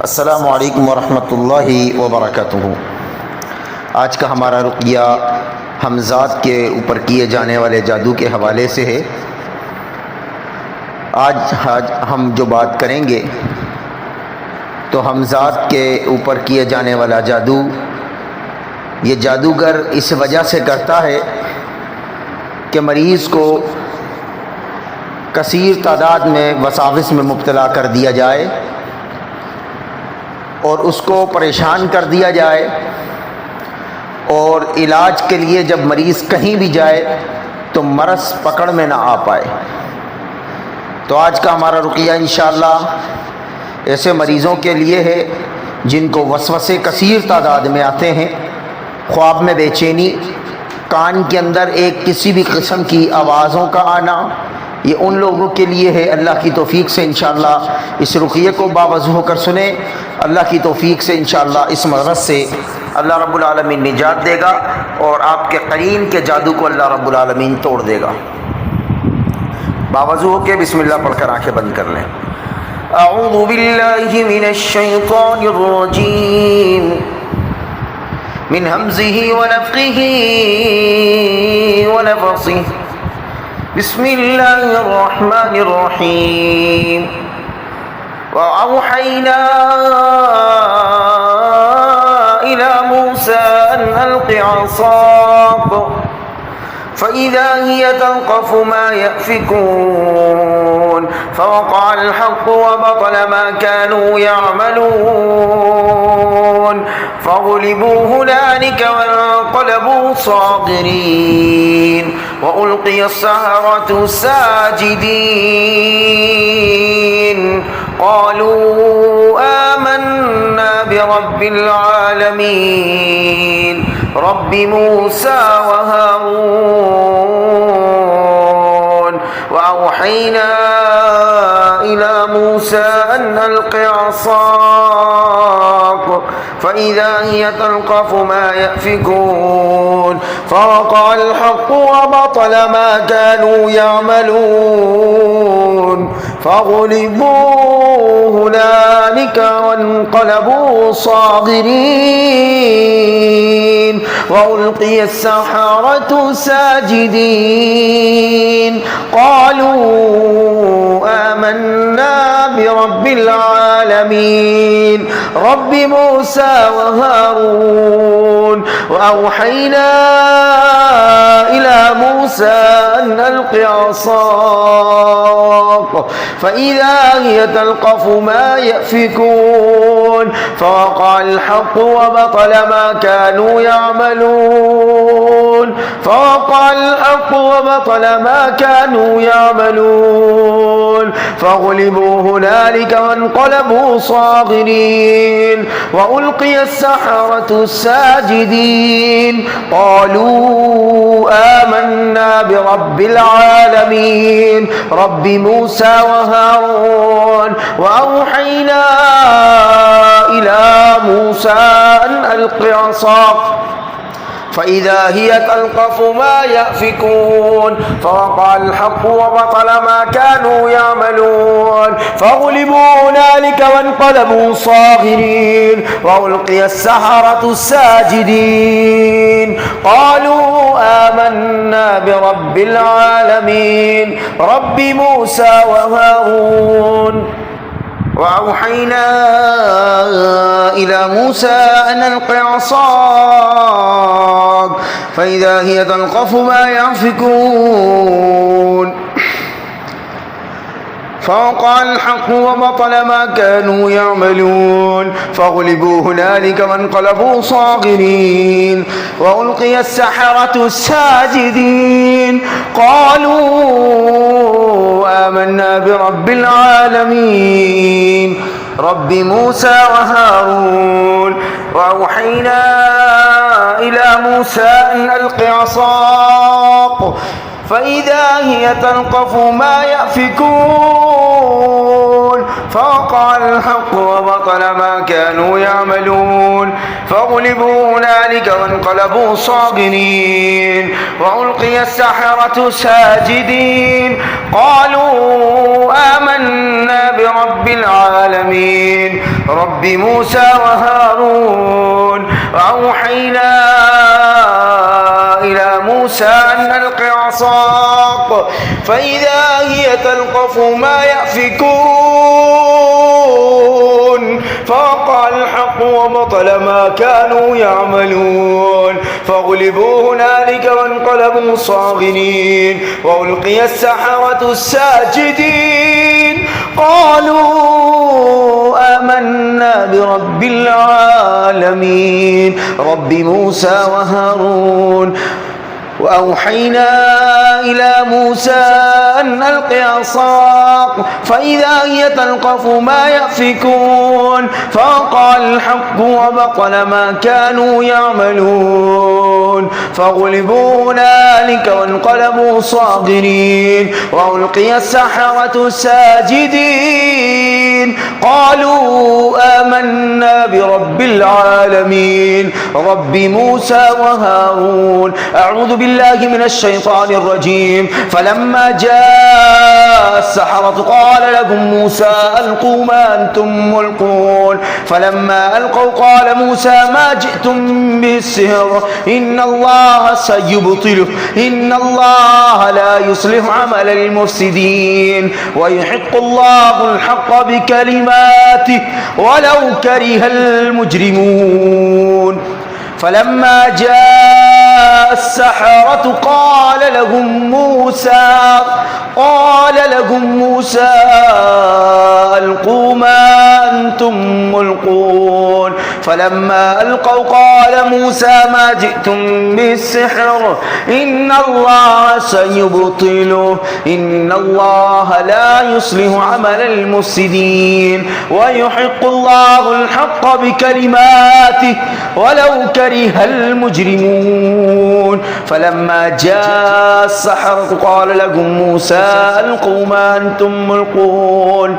अस्सलामु अलैकुम वरहमतुल्लाहि वबरकातुहू। आज का हमारा रुक़िया हमज़ात के ऊपर किए जाने वाले जादू के हवाले से है। आज हम जो बात करेंगे तो हमज़ात के ऊपर किए जाने वाला जादू, ये जादूगर इस वजह से करता है कि मरीज़ को कसीर तादाद में वसाविस में मुब्तला कर दिया जाए और उसको परेशान कर दिया जाए, और इलाज के लिए जब मरीज़ कहीं भी जाए तो मरज़ पकड़ में ना आ पाए। तो आज का हमारा रुक़िया इंशाअल्लाह ऐसे मरीज़ों के लिए है जिनको वसवसे कसीर तादाद में आते हैं, ख्वाब में बेचैनी, कान के अंदर एक किसी भी किस्म की आवाज़ों का आना, ये उन लोगों के लिए है। अल्लाह की तौफ़ीक़ से इंशाअल्लाह इस रुक़िये को बावज़ू होकर सुने। अल्लाह की तौफ़ीक़ से इंशाअल्लाह इस मरज़ से अल्लाह रब्बुल आलमीन निजात देगा और आपके करीन के जादू को अल्लाह रब्बुल आलमीन तोड़ देगा। बावज़ू होकर बिस्मिल्लाह पढ़कर आँखें बंद कर लें। अऊज़ु बिल्लाहि मिनश शैतानिर रजीम मिन हम्ज़िही व नफ़्ख़िही व नफ़्ख़िही। बिस्मिल्लाहिर रहमानिर रहीम। व औहैना इला मूसा अन अल्क़ि असाक फ़इज़ा हिय तल्क़फ़ु मा यअफ़िकून फ़वक़अल हक़्क़ु व बतल मा कानू यअमलून फ़ग़ुलिबू हुनालिक वन्क़लबू साग़िरीन व उल्क़िय अस्सहरतु साजिदीन क़ालू आमन्ना बिरब्बिल आलमीन रब्बि मूसा व हारून व औहैना इला मूसा अन अल्क़ि असाक फ़इज़ा हिय तल्क़फ़ु मा यअफ़िकून फ़वक़अल हक़्क़ु व बतल मा कानू यअमलून फ़ग़ुलिबू हुनालिक वन्क़लबू साग़िरीन व उल्क़िय अस्सहरतु साजिदीन क़ालू आमन्ना बिरब्बिल आलमीन रब्बि मूसा व हारून व औहैना इला मूसा अन अल्क़ि असाक फ़इज़ा हिय तल्क़फ़ु मा यअफ़िकून फ़वक़अल हक़्क़ु व बतल मा कानू यअमलून फ़वक़अल हक़्क़ु व बतल मा कानू यअमलून फ़ग़ुलिबू हुनालिक वन्क़लबू साग़िरीन व उल्क़िय अस्सहरतु साजिदीन क़ालू आमन्ना बिरब्बिल आलमीन रब्बि मूसा व हारून व औहैना इला मूसा अन अल्क़ि असाक फ़इज़ा हिय तल्क़फ़ु मा यअफ़िकून फ़वक़अल हक़्क़ु व बतल मा कानू यअमलून फ़ग़ुलिबू हुनालिक वन्क़लबू साग़िरीन व उल्क़िय अस्सहरतु साजिदीन क़ालू आमन्ना बिरब्बिल आलमीन रब्बि मूसा व हारून وأوحينا إلى موسى أن ألق عصاك فإذا هي تلقف ما يأفكون فوقع الحق وبطل ما كانوا يعملون فغلبوا هنالك وانقلبوا صاغرين وألقي السحرة الساجدين قالوا آمنا برب العالمين رب موسى وهارون وأوحينا إلى موسى أن ألق عصاك فإذا هي تلقف ما يأفكون فوقع الحق وبطل ما كانوا يعملون فغلبوا هنالك وانقلبوا صاغرين وألقي السحرة ساجدين قالوا آمنا برب العالمين رب موسى وهارون وأوحينا إلى موسى أن ألق عصاك فإذا هي تلقف ما يأفكون فوقع الحق وبطل ما كانوا يعملون فغلبوا هنالك وانقلبوا صاغرين وألقي السحرة الساجدين قالوا آمنا برب العالمين رب موسى وهارون وأوحينا إلى موسى أن ألق عصاك فإذا هي تلقف ما يأفكون فوقع الحق وبطل ما كانوا يعملون فغلبوا هنالك وانقلبوا صاغرين وألقي السحرة ساجدين قالوا آمنا برب العالمين رب موسى وهارون. أعوذ بالله من الشيطان الرجيم. فلما جاء السحرة قال لهم موسى ألقوا ما أنتم ملقون فلما ألقوا قال موسى ما جئتم به السحر إن الله سيبطله إن الله لا يصلح عمل المفسدين ويحق الله الحق بكلماته ولو كره المجرمون. فلما جاء السحرة قال لهم موسى ألقوا ما أنتم ملقون فلما ألقوا قال موسى ما جئتم بالسحر إن الله سيبطله إن الله لا يصلح عمل المفسدين ويحق الله الحق بكلماته ولو كره المجرمون. فلما جاء السحرة قال لهم موسى ألقوا ما أنتم ملقون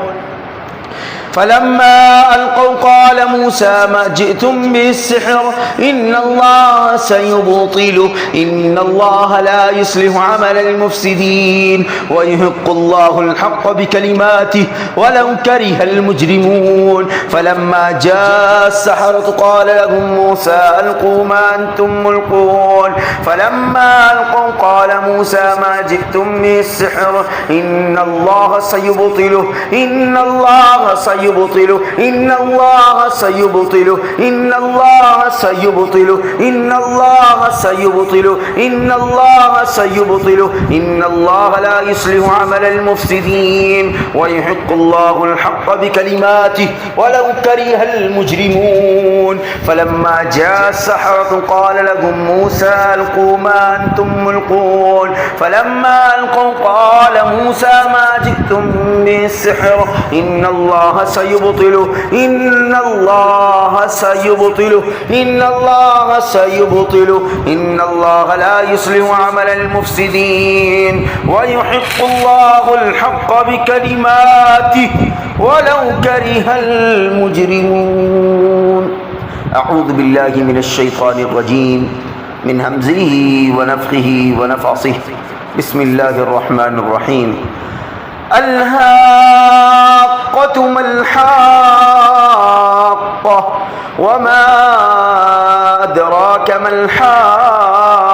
فلما ألقوا قال موسى ما جئتم به السحر إن الله سيبطله إن الله لا يصلح عمل المفسدين ويحق الله الحق بكلماته ولو كره المجرمون. فلما جاء السحرة قال لهم موسى ألقوا ما أنتم ملقون فلما ألقوا قال موسى ما جئتم به السحر إن الله سيبطله إن الله سيبطله إن الله سيبطله إن الله سيبطله إن الله سيبطله إن الله سيبطله إن الله لا يصلح عمل المفسدين ويحق الله الحق بكلماته ولو كره المجرمون. فلما جاء السحرة قال لهم موسى ألقوا ما أنتم ملقون فلما ألقوا قال موسى ما جئتم به السحر إن الله سيبطله إن الله سيبطله إن الله سيبطله إن الله لا يصلح عمل المفسدين ويحق الله الحق بكلماته ولو كره المجرمون. أعوذ بالله من الشيطان الرجيم من همزه ونفخه ونفثه. بسم الله الرحمن الرحيم. الحاقة ما الحاقة وما أدراك ما الحاقة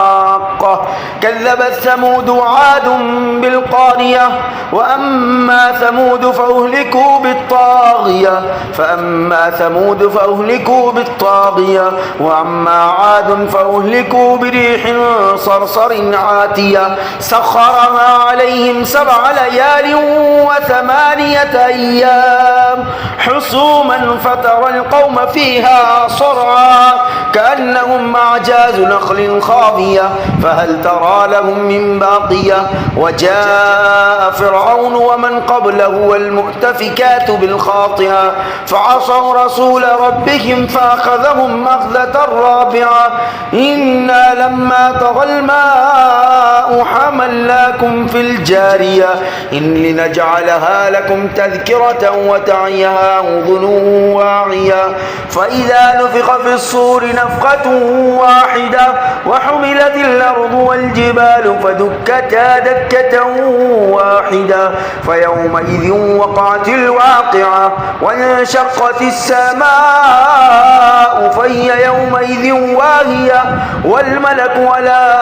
كذبت ثمود وعاد بالقارية وأما ثمود فأهلكوا بالطاغية وأما عاد فأهلكوا بريح صرصر عاتية سخرها عليهم 7 ليال و8 أيام حسوما فترى القوم فيها صرعا كأنهم أعجاز نخل خاوية فهل ترى لهم من باقية. وجاء فرعون ومن قبله والمؤتفكات بالخاطئة فعصوا رسول ربهم فأخذهم أخذة رابعة إنا لما طغى الماء حملناكم في الجارية إن لنجعلها لكم تذكرة وتعيها أذن واعية فإذا نفخ في الصور نفخة واحدة وحملت الأرض والجبال فدكتا دكة واحدة فيومئذ وقعت الواقعة وانشقت السماء فهي يومئذ واهية والملك على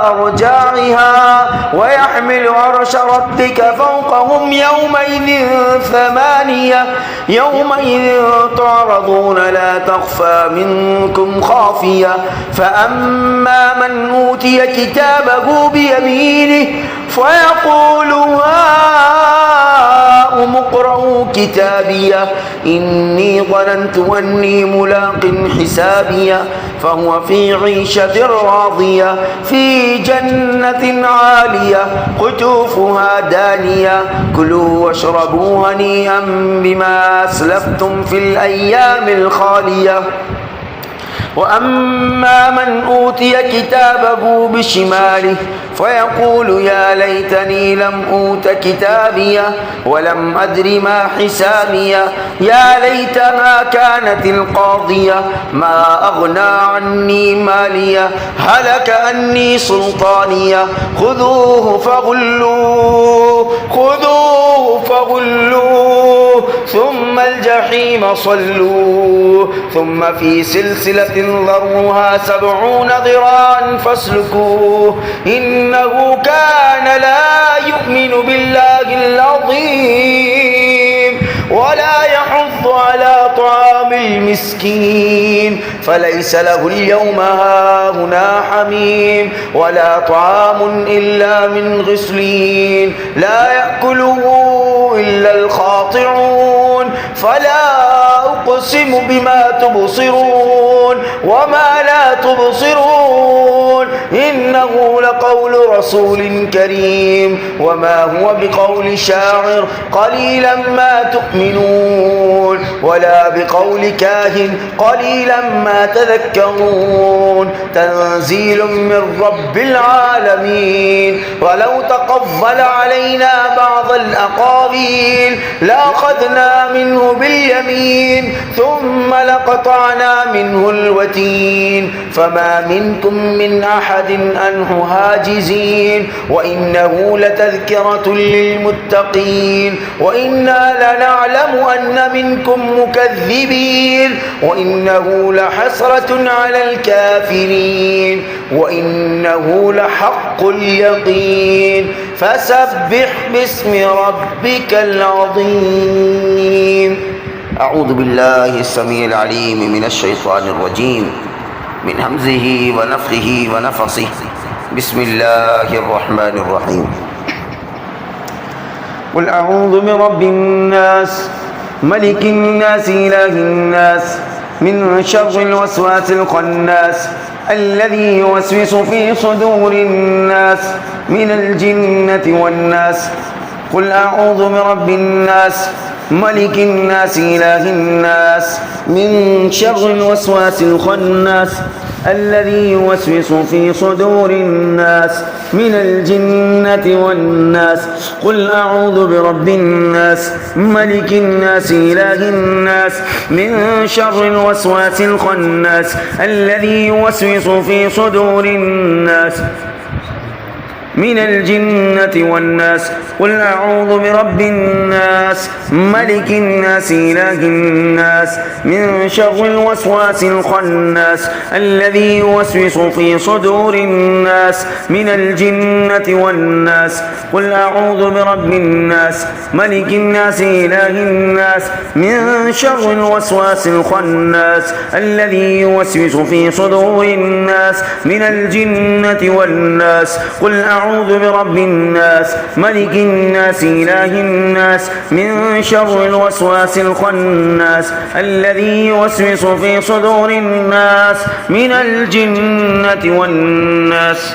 أرجاعها ويحمل عرش ربك فوقهم يومئذ ثمانية يومئذ تعرضون لا تخفى منكم خافية فأما من أوتي كتابه بيمينه فيقول هاؤم اقرءوا كتابيه إني ظننت أني ملاق حسابيه فهو في عيشة راضية في جنة عالية قطوفها دانية كلوا واشربوا هنيئا بما أسلفتم في الأيام الخالية وأما من أوتي كتابه بشماله فيقول يا ليتني لم أوت كتابيه ولم أدر ما حسابيه يا ليتها كانت القاضية ما أغنى عني ماليه هلك عني سلطانيه خذوه فغلوه ثم الجحيم صلوه ثم في سلسلة ذرعها 70 ذراعا فاسلكوه إنه كان لا يؤمن بالله العظيم ولا يحض على طعام المسكين فليس له اليوم هاهنا حميم ولا طعام إلا من غسلين لا يأكله إلا الخاطعون فلا أقسم بما تبصرون وما لا تبصرون إنه لقول رسول كريم وما هو بقول شاعر قليلا ما تؤمنون ولا بقول كاهن قليلا ما تذكرون تنزيل من رب العالمين ولو تقبل علينا بعض الأقاويل لأخذنا منه باليمين ثم لقطعنا منه الوتين فما منكم من أحد عنه هاجزين وإنه لتذكرة للمتقين وإنا لنعلم أن منكم مكذبين وإنه لحسرة على الكافرين وإنه لحق اليقين فسبح باسم ربك العظيم أعوذ بالله السميع العليم من الشيطان الرجيم من همزه ونفخه ونفثه بسم الله الرحمن الرحيم قل أعوذ برب الناس ملك الناس إله الناس من شر الوسواس الخناس الذي يوسوس في صدور الناس من الجنة والناس قل أعوذ برب الناس ملك الناس إله الناس من شر الوسواس الخناس الذي يوسوس في صدور الناس من الجنة والناس قل أعوذ برب الناس ملك الناس إله الناس من شر الوسواس الخناس الذي يوسوس في صدور الناس من الجنة والناس قل أعوذ برب الناس ملك الناس إله الناس من شر الوسواس الخناس الذي يوسوس في صدور الناس من الجنة والناس قل أعوذ برب الناس ملك الناس إله الناس من شر الوسواس الخناس الذي يوسوس في صدور الناس من الجنة والناس قل أعوذ برب الناس ملك الناس إله الناس من شر الوسواس الخناس الذي يوسوس في صدور الناس من الجنة والناس